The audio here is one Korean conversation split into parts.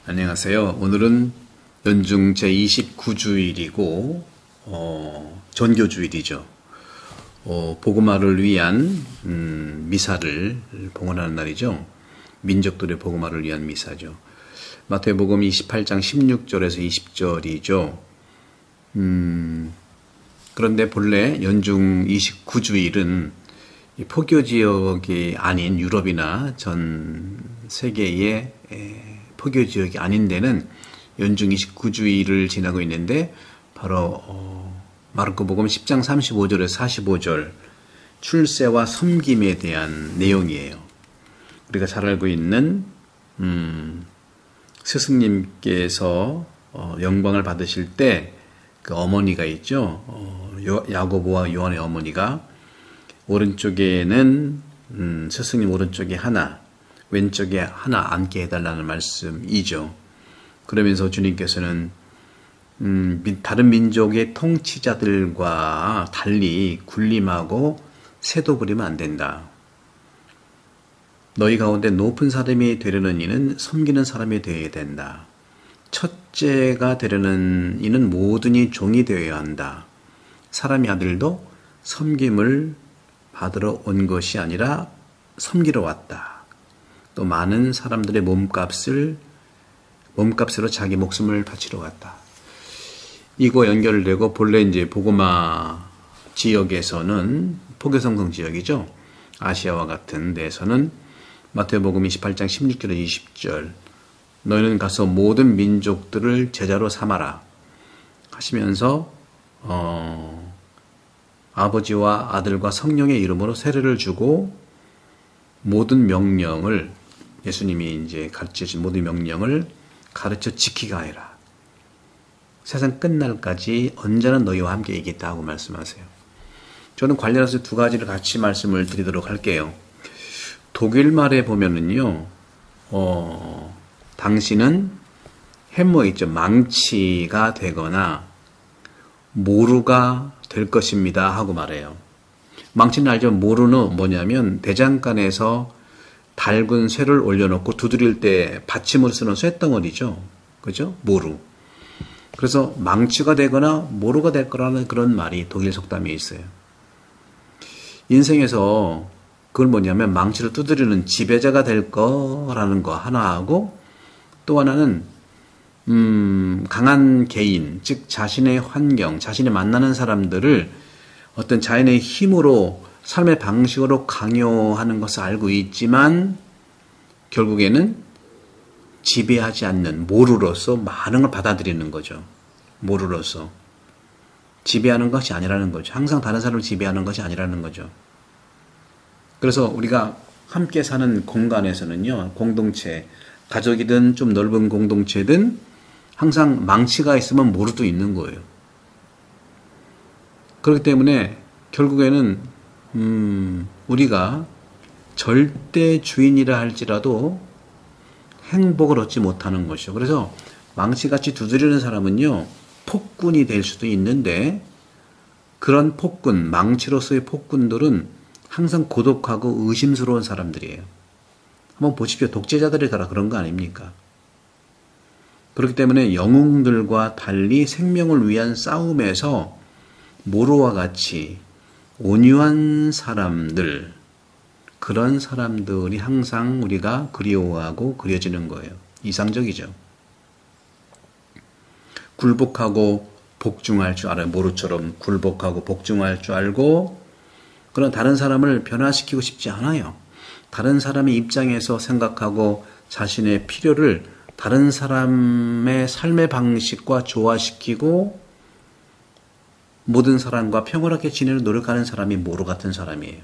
안녕하세요. 오늘은 연중 제29주일이고 전교주일이죠. 복음화를 위한 미사를 봉헌하는 날이죠. 민족들의 복음화를 위한 미사죠. 마태복음 28장 16절에서 20절이죠. 그런데 본래 연중 29주일은 포교지역이 아닌 유럽이나 전 세계의 포교지역이 아닌 데는 연중 29주일을 지나고 있는데 바로 마르코복음 10장 35절에서 45절 출세와 섬김에 대한 내용이에요. 우리가 잘 알고 있는 스승님께서 영광을 받으실 때 그 어머니가 있죠. 야고보와 요한의 어머니가 오른쪽에는 스승님 오른쪽에 하나, 왼쪽에 하나 앉게 해달라는 말씀이죠. 그러면서 주님께서는 다른 민족의 통치자들과 달리 군림하고 세도 부리면 안 된다. 너희 가운데 높은 사람이 되려는 이는 섬기는 사람이 되어야 된다. 첫째가 되려는 이는 모든이 종이 되어야 한다. 사람의 아들도 섬김을 받으러 온 것이 아니라 섬기러 왔다. 또 많은 사람들의 몸값으로 자기 목숨을 바치러 갔다. 이거 연결되고 본래 이제 복음화 지역에서는 포교성성 지역이죠. 아시아와 같은 데에서는 마태복음 28장 16절에 20절 너희는 가서 모든 민족들을 제자로 삼아라 하시면서 아버지와 아들과 성령의 이름으로 세례를 주고 모든 명령을 예수님이 이제 가르쳐준 모든 명령을 가르쳐 지키게 하라. 세상 끝날까지 언제나 너희와 함께 있겠다 하고 말씀하세요. 저는 관련해서 두 가지를 같이 말씀을 드리도록 할게요. 독일 말에 보면은요, 당신은 해머 있죠. 망치가 되거나 모루가 될 것입니다 하고 말해요. 망치는 알죠? 모루는 뭐냐면 대장간에서 달군 쇠를 올려놓고 두드릴 때 받침으로 쓰는 쇠덩어리죠. 그죠? 모루. 그래서 망치가 되거나 모루가 될 거라는 그런 말이 독일 속담에 있어요. 인생에서 그걸 뭐냐면 망치를 두드리는 지배자가 될 거라는 거 하나하고 또 하나는 강한 개인, 즉 자신의 환경, 자신이 만나는 사람들을 어떤 자연의 힘으로 삶의 방식으로 강요하는 것을 알고 있지만 결국에는 지배하지 않는 모루로서 많은 걸 받아들이는 거죠. 모루로서. 지배하는 것이 아니라는 거죠. 항상 다른 사람을 지배하는 것이 아니라는 거죠. 그래서 우리가 함께 사는 공간에서는요, 공동체, 가족이든 좀 넓은 공동체든 항상 망치가 있으면 모루도 있는 거예요. 그렇기 때문에 결국에는 우리가 절대 주인이라 할지라도 행복을 얻지 못하는 것이죠. 그래서 망치같이 두드리는 사람은요, 폭군이 될 수도 있는데 그런 폭군, 망치로서의 폭군들은 항상 고독하고 의심스러운 사람들이에요. 한번 보십시오. 독재자들이 다 그런 거 아닙니까? 그렇기 때문에 영웅들과 달리 생명을 위한 싸움에서 모로와 같이 온유한 사람들, 그런 사람들이 항상 우리가 그리워하고 그려지는 거예요. 이상적이죠. 굴복하고 복종할 줄 알아요. 모루처럼 굴복하고 복종할 줄 알고 그런 다른 사람을 변화시키고 싶지 않아요. 다른 사람의 입장에서 생각하고 자신의 필요를 다른 사람의 삶의 방식과 조화시키고 모든 사람과 평온하게 지내는 노력하는 사람이 모루 같은 사람이에요.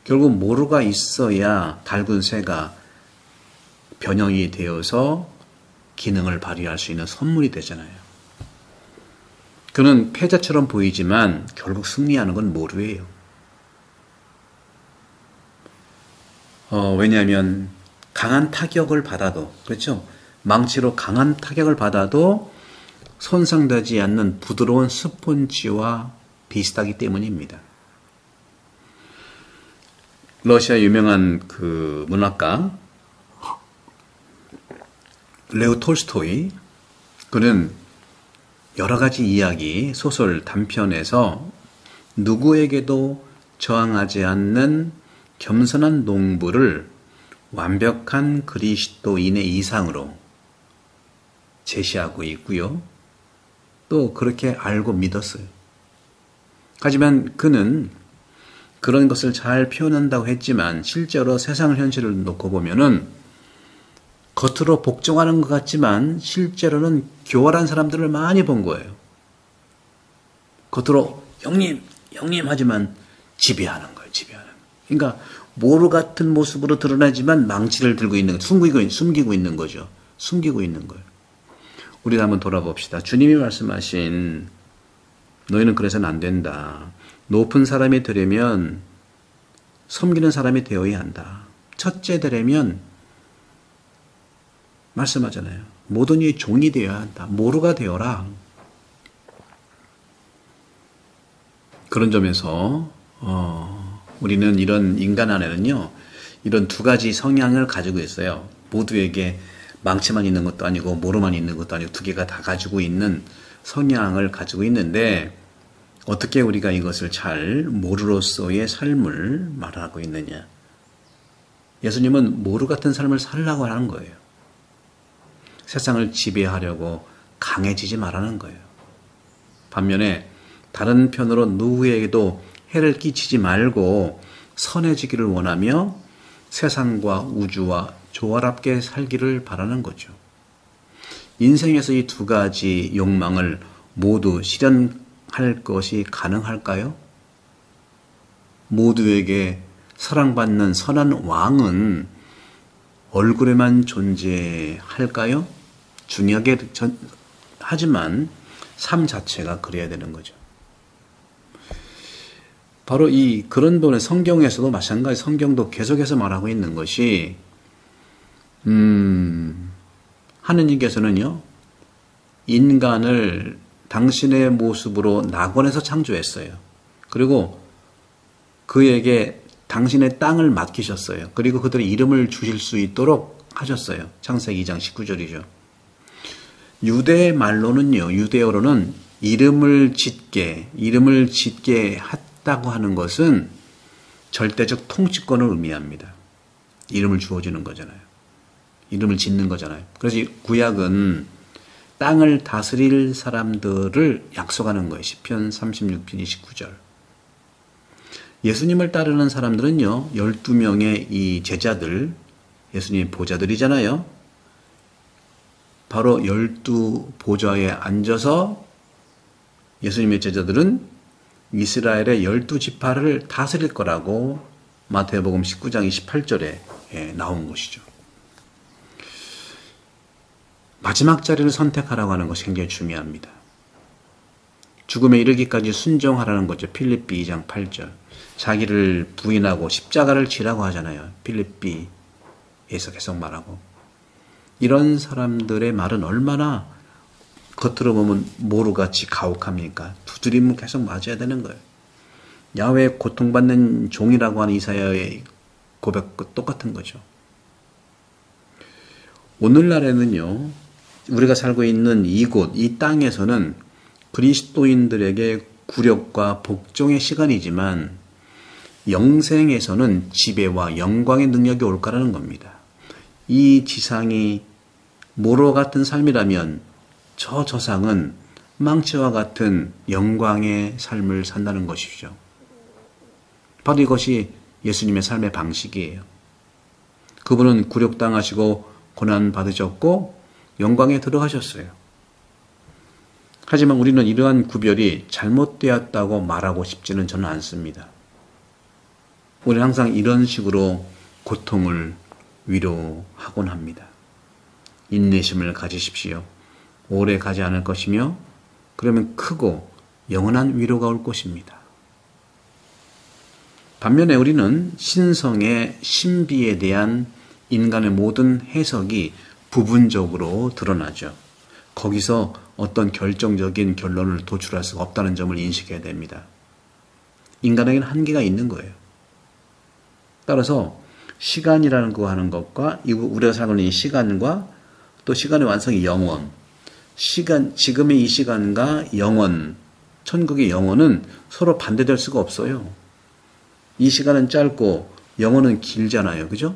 결국 모루가 있어야 달군 새가 변형이 되어서 기능을 발휘할 수 있는 선물이 되잖아요. 그는 패자처럼 보이지만 결국 승리하는 건 모루예요. 왜냐하면 강한 타격을 받아도, 그렇죠? 망치로 강한 타격을 받아도 손상되지 않는 부드러운 스폰지와 비슷하기 때문입니다. 러시아 유명한 그 문학가 레오 톨스토이, 그는 여러 가지 이야기, 소설, 단편에서 누구에게도 저항하지 않는 겸손한 농부를 완벽한 그리스도인의 이상으로 제시하고 있고요. 또 그렇게 알고 믿었어요. 하지만 그는 그런 것을 잘 표현한다고 했지만 실제로 세상 현실을 놓고 보면은 겉으로 복종하는 것 같지만 실제로는 교활한 사람들을 많이 본 거예요. 겉으로 형님 하지만 지배하는 거예요. 지배하는. 그러니까 모루 같은 모습으로 드러나지만 망치를 들고 있는, 숨기고 있는 거죠. 숨기고 있는 거예요. 우리도 한번 돌아봅시다. 주님이 말씀하신 너희는 그래서는 안 된다. 높은 사람이 되려면 섬기는 사람이 되어야 한다. 첫째 되려면 말씀하잖아요. 모든 이의 종이 되어야 한다. 모루가 되어라. 그런 점에서 우리는 이런 인간 안에는요, 이런 두 가지 성향을 가지고 있어요. 모두에게 망치만 있는 것도 아니고 모루만 있는 것도 아니고 두 개가 다 가지고 있는 성향을 가지고 있는데 어떻게 우리가 이것을 잘 모루로서의 삶을 말하고 있느냐. 예수님은 모루 같은 삶을 살라고 하는 거예요. 세상을 지배하려고 강해지지 말라는 거예요. 반면에 다른 편으로 누구에게도 해를 끼치지 말고 선해지기를 원하며 세상과 우주와 조화롭게 살기를 바라는 거죠. 인생에서 이 두 가지 욕망을 모두 실현할 것이 가능할까요? 모두에게 사랑받는 선한 왕은 얼굴에만 존재할까요? 중요하게 하지만 삶 자체가 그래야 되는 거죠. 바로 그런 부분에 성경에서도 마찬가지, 성경도 계속해서 말하고 있는 것이 하느님께서는요, 인간을 당신의 모습으로 낙원에서 창조했어요. 그리고 그에게 당신의 땅을 맡기셨어요. 그리고 그들의 이름을 주실 수 있도록 하셨어요. 창세기 2장 19절이죠. 유대 말로는요, 유대어로는 이름을 짓게 했다고 하는 것은 절대적 통치권을 의미합니다. 이름을 주어지는 거잖아요. 이름을 짓는 거잖아요. 그래서 구약은 땅을 다스릴 사람들을 약속하는 거예요. 시편 36편 29절. 예수님을 따르는 사람들은요, 12명의 이 제자들, 예수님의 보좌들이잖아요. 바로 12보좌에 앉아서 예수님의 제자들은 이스라엘의 12지파를 다스릴 거라고 마태복음 19장 28절에 나온 것이죠. 마지막 자리를 선택하라고 하는 것이 굉장히 중요합니다. 죽음에 이르기까지 순종하라는 거죠. 필립비 2장 8절. 자기를 부인하고 십자가를 지라고 하잖아요. 필립비에서 계속 말하고. 이런 사람들의 말은 얼마나 겉으로 보면 모루같이 가혹합니까? 두드리면 계속 맞아야 되는 거예요. 야훼 고통받는 종이라고 하는 이사야의 고백과 똑같은 거죠. 오늘날에는요, 우리가 살고 있는 이곳, 이 땅에서는 그리스도인들에게 굴욕과 복종의 시간이지만 영생에서는 지배와 영광의 능력이 올 거라는 겁니다. 이 지상이 모로와 같은 삶이라면 저 저상은 망치와 같은 영광의 삶을 산다는 것이죠. 바로 이것이 예수님의 삶의 방식이에요. 그분은 굴욕당하시고 고난받으셨고 영광에 들어가셨어요. 하지만 우리는 이러한 구별이 잘못되었다고 말하고 싶지는 저는 않습니다. 우리는 항상 이런 식으로 고통을 위로하곤 합니다. 인내심을 가지십시오. 오래 가지 않을 것이며 그러면 크고 영원한 위로가 올 것입니다. 반면에 우리는 신성의 신비에 대한 인간의 모든 해석이 부분적으로 드러나죠. 거기서 어떤 결정적인 결론을 도출할 수가 없다는 점을 인식해야 됩니다. 인간에게는 한계가 있는 거예요. 따라서 시간이라는 거 하는 것과 우리가 살고 있는 이 시간과 또 시간의 완성이 영원. 지금의 이 시간과 영원, 천국의 영원은 서로 반대될 수가 없어요. 이 시간은 짧고 영원은 길잖아요. 그죠?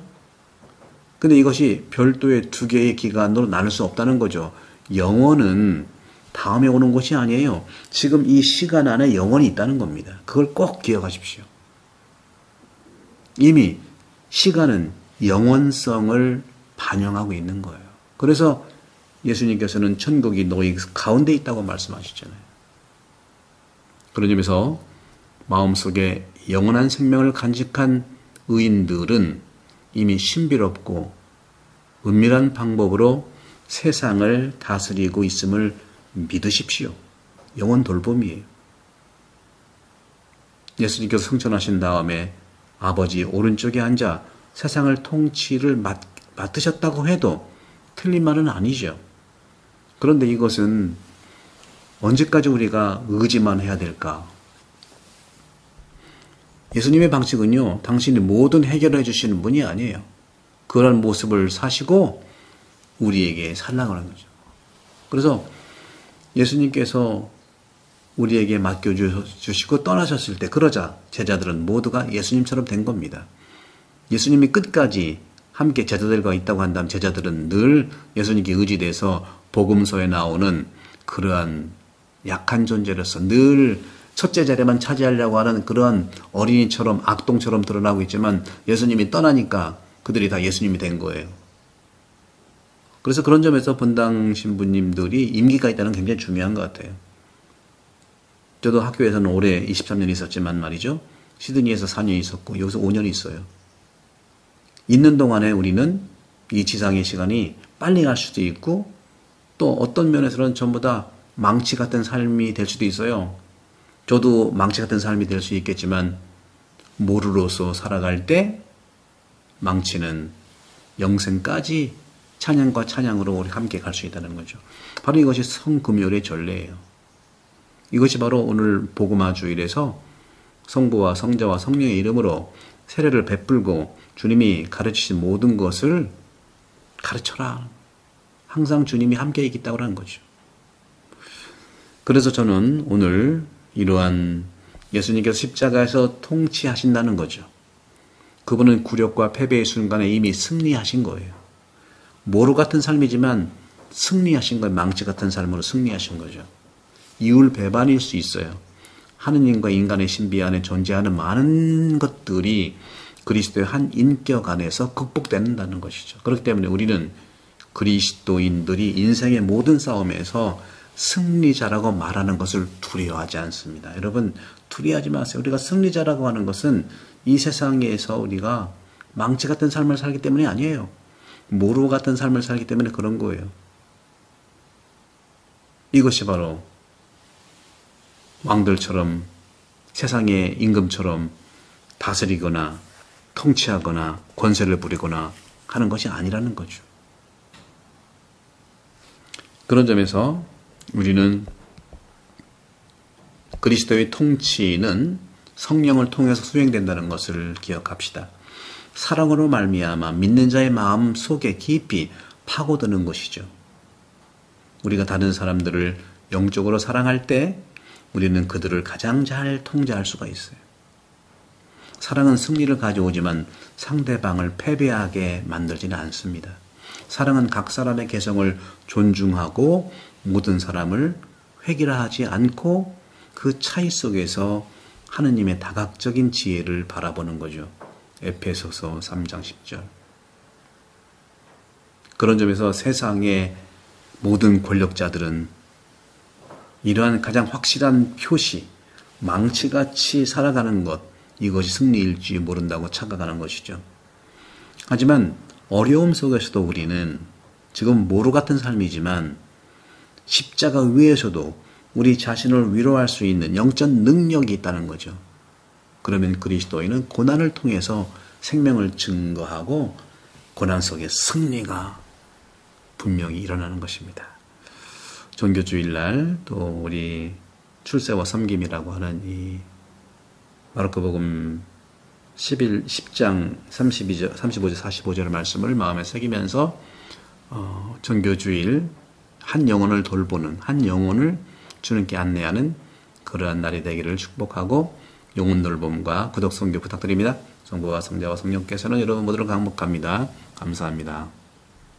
근데 이것이 별도의 두 개의 기간으로 나눌 수 없다는 거죠. 영원은 다음에 오는 것이 아니에요. 지금 이 시간 안에 영원이 있다는 겁니다. 그걸 꼭 기억하십시오. 이미 시간은 영원성을 반영하고 있는 거예요. 그래서 예수님께서는 천국이 너희 가운데 있다고 말씀하시잖아요. 그런 점에서 마음속에 영원한 생명을 간직한 의인들은 이미 신비롭고 은밀한 방법으로 세상을 다스리고 있음을 믿으십시오. 영원 돌봄이에요. 예수님께서 승천하신 다음에 아버지 오른쪽에 앉아 세상을 통치를 맡으셨다고 해도 틀린 말은 아니죠. 그런데 이것은 언제까지 우리가 의지만 해야 될까? 예수님의 방식은요, 당신이 모든 해결해 주시는 분이 아니에요. 그런 모습을 사시고 우리에게 살라고 하는 거죠. 그래서 예수님께서 우리에게 맡겨주시고 떠나셨을 때 그러자 제자들은 모두가 예수님처럼 된 겁니다. 예수님이 끝까지 함께 제자들과 있다고 한다면 제자들은 늘 예수님께 의지돼서 복음서에 나오는 그러한 약한 존재로서 늘 첫째 자리만 차지하려고 하는 그런 어린이처럼 악동처럼 드러나고 있지만 예수님이 떠나니까 그들이 다 예수님이 된 거예요. 그래서 그런 점에서 본당 신부님들이 임기가 있다는 게 굉장히 중요한 것 같아요. 저도 학교에서는 올해 23년 있었지만 말이죠. 시드니에서 4년 있었고 여기서 5년 있어요. 있는 동안에 우리는 이 지상의 시간이 빨리 갈 수도 있고 또 어떤 면에서는 전부 다 망치 같은 삶이 될 수도 있어요. 저도 망치 같은 삶이 될 수 있겠지만 모루로서 살아갈 때 망치는 영생까지 찬양과 찬양으로 우리 함께 갈 수 있다는 거죠. 바로 이것이 성금요일의 전례예요. 이것이 바로 오늘 복음화 주일에서 성부와 성자와 성령의 이름으로 세례를 베풀고 주님이 가르치신 모든 것을 가르쳐라. 항상 주님이 함께 있다고 하는 거죠. 그래서 저는 오늘 이러한 예수님께서 십자가에서 통치하신다는 거죠. 그분은 굴욕과 패배의 순간에 이미 승리하신 거예요. 모루 같은 삶이지만 승리하신 거예요. 망치 같은 삶으로 승리하신 거죠. 이율 배반일 수 있어요. 하느님과 인간의 신비 안에 존재하는 많은 것들이 그리스도의 한 인격 안에서 극복된다는 것이죠. 그렇기 때문에 우리는 그리스도인들이 인생의 모든 싸움에서 승리자라고 말하는 것을 두려워하지 않습니다. 여러분 두려워하지 마세요. 우리가 승리자라고 하는 것은 이 세상에서 우리가 망치 같은 삶을 살기 때문이 아니에요. 모루 같은 삶을 살기 때문에 그런 거예요. 이것이 바로 왕들처럼 세상의 임금처럼 다스리거나 통치하거나 권세를 부리거나 하는 것이 아니라는 거죠. 그런 점에서 우리는 그리스도의 통치는 성령을 통해서 수행된다는 것을 기억합시다. 사랑으로 말미암아 믿는 자의 마음 속에 깊이 파고드는 것이죠. 우리가 다른 사람들을 영적으로 사랑할 때 우리는 그들을 가장 잘 통제할 수가 있어요. 사랑은 승리를 가져오지만 상대방을 패배하게 만들지는 않습니다. 사랑은 각 사람의 개성을 존중하고 모든 사람을 획일화하지 않고 그 차이 속에서 하느님의 다각적인 지혜를 바라보는 거죠. 에페소서 3장 10절. 그런 점에서 세상의 모든 권력자들은 이러한 가장 확실한 표시, 망치같이 살아가는 것, 이것이 승리일지 모른다고 착각하는 것이죠. 하지만 어려움 속에서도 우리는 지금 모루 같은 삶이지만 십자가 위에서도 우리 자신을 위로할 수 있는 영적 능력이 있다는 거죠. 그러면 그리스도인은 고난을 통해서 생명을 증거하고 고난 속에 승리가 분명히 일어나는 것입니다. 종교주일날 또 우리 출세와 섬김이라고 하는 이 마르코복음 10장 35절 45절의 말씀을 마음에 새기면서 정교주일 한 영혼을 돌보는, 한 영혼을 주님께 안내하는 그러한 날이 되기를 축복하고 영혼 돌봄과 구독, 선교 부탁드립니다. 성부와 성자와 성령께서는 여러분 모두를 강복합니다. 감사합니다.